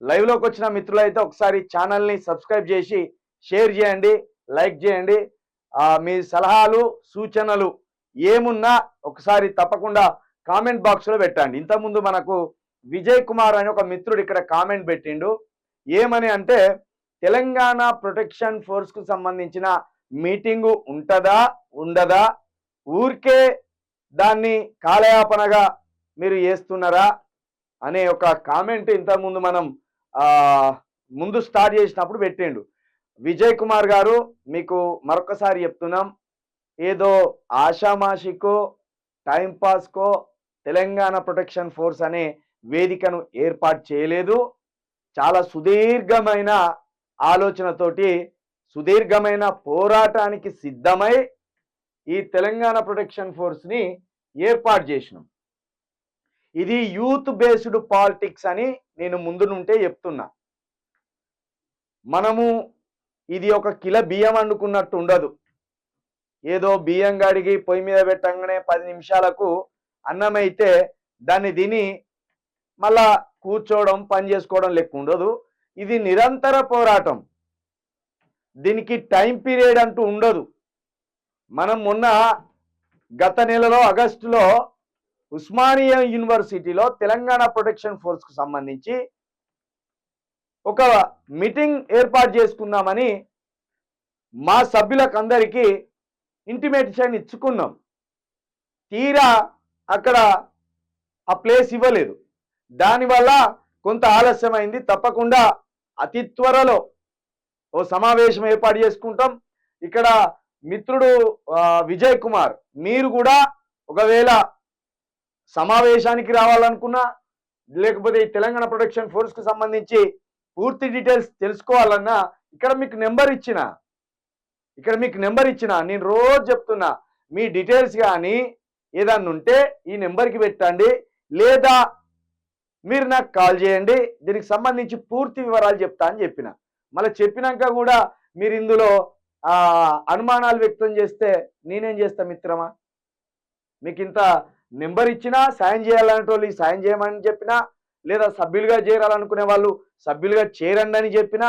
లైవ్లోకి వచ్చిన మిత్రులైతే ఒకసారి ఛానల్ని సబ్స్క్రైబ్ చేసి షేర్ చేయండి, లైక్ చేయండి. మీ సలహాలు సూచనలు ఏమున్నా ఒకసారి తప్పకుండా కామెంట్ బాక్స్లో పెట్టండి. ఇంతకుముందు మనకు విజయ్ కుమార్ అని ఒక మిత్రుడు ఇక్కడ కామెంట్ పెట్టిండు. ఏమని అంటే, తెలంగాణ ప్రొటెక్షన్ ఫోర్స్కు సంబంధించిన మీటింగు ఉంటుందా ఉండదా, ఊరికే దాన్ని కాలయాపనగా మీరు చేస్తున్నారా అనే ఒక కామెంట్ ఇంతకుముందు మనం ముందు స్టార్ట్ చేసినప్పుడు పెట్టిండు. విజయ్ కుమార్ గారు మీకు మరొకసారి చెప్తున్నాం, ఏదో ఆషామాషికో టైంపాస్కో తెలంగాణ ప్రొటెక్షన్ ఫోర్స్ అనే వేదికను ఏర్పాటు చేయలేదు. చాలా సుదీర్ఘమైన ఆలోచనతోటి సుదీర్ఘమైన పోరాటానికి సిద్ధమై ఈ తెలంగాణ ప్రొటెక్షన్ ఫోర్స్ని ఏర్పాటు చేసినాం. ఇది యూత్ బేస్డ్ పాలిటిక్స్ అని నేను ముందు నుంటే చెప్తున్నా. మనము ఇది ఒక కిలో బియ్యం వండుకున్నట్టు ఉండదు. ఏదో బియ్యం గడిగి పొయ్యి మీద పెట్టంగానే 10 నిమిషాలకు అన్నమైతే దాన్ని తిని మళ్ళా కూర్చోవడం పని చేసుకోవడం లెక్క ఉండదు. ఇది నిరంతర పోరాటం. దీనికి టైం పీరియడ్ అంటూ ఉండదు. మనం మొన్న గత నెలలో ఆగస్టులో ఉస్మానియా యూనివర్సిటీలో తెలంగాణ ప్రొటెక్షన్ ఫోర్స్కు సంబంధించి ఒక మీటింగ్ ఏర్పాటు చేసుకుందామని మా సభ్యులకు అందరికీ ఇంటిమేషన్ ఇచ్చుకున్నాం. తీరా అక్కడ ఆ ప్లేస్ ఇవ్వలేదు. దానివల్ల కొంత ఆలస్యమైంది. తప్పకుండా అతి త్వరలో ఓ సమావేశం ఏర్పాటు చేసుకుంటాం. ఇక్కడ మిత్రుడు విజయ్ కుమార్, మీరు కూడా ఒకవేళ సమావేశానికి రావాలనుకున్నా, లేకపోతే ఈ తెలంగాణ ప్రొటెక్షన్ ఫోర్స్కి సంబంధించి పూర్తి డీటెయిల్స్ తెలుసుకోవాలన్నా ఇక్కడ మీకు నెంబర్ ఇచ్చిన నేను రోజు చెప్తున్నా, మీ డీటెయిల్స్ కానీ ఏదన్నా ఉంటే ఈ నెంబర్కి పెట్టండి, లేదా మీరు నాకు కాల్ చేయండి, దీనికి సంబంధించి పూర్తి వివరాలు చెప్తా అని చెప్పిన. మళ్ళీ చెప్పినాక కూడా మీరు ఇందులో అనుమానాలు వ్యక్తం చేస్తే నేనేం చేస్తా మిత్రమా? మీకు ఇంత నెంబర్ ఇచ్చినా సాయం చేయాలనే వాళ్ళు సాయం చేయమని చెప్పినా, లేదా సభ్యులుగా చేరాలనుకునే వాళ్ళు సభ్యులుగా చేరండి అని చెప్పినా,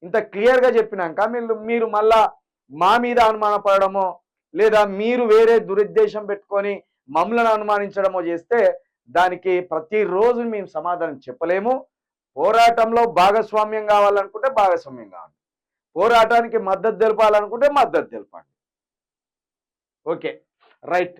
ఇంత క్లియర్గా చెప్పినాక మీరు మళ్ళా మా మీద అనుమానపడమో, లేదా మీరు వేరే దురుద్దేశం పెట్టుకొని మమ్మల్ని అనుమానించడమో చేస్తే దానికి ప్రతిరోజు మేము సమాధానం చెప్పలేము. పోరాటంలో భాగస్వామ్యం కావాలనుకుంటే భాగస్వామ్యం కావాలి, పోరాటానికి మద్దతు తెలపాలనుకుంటే మద్దతు తెలపండి. Okay, right.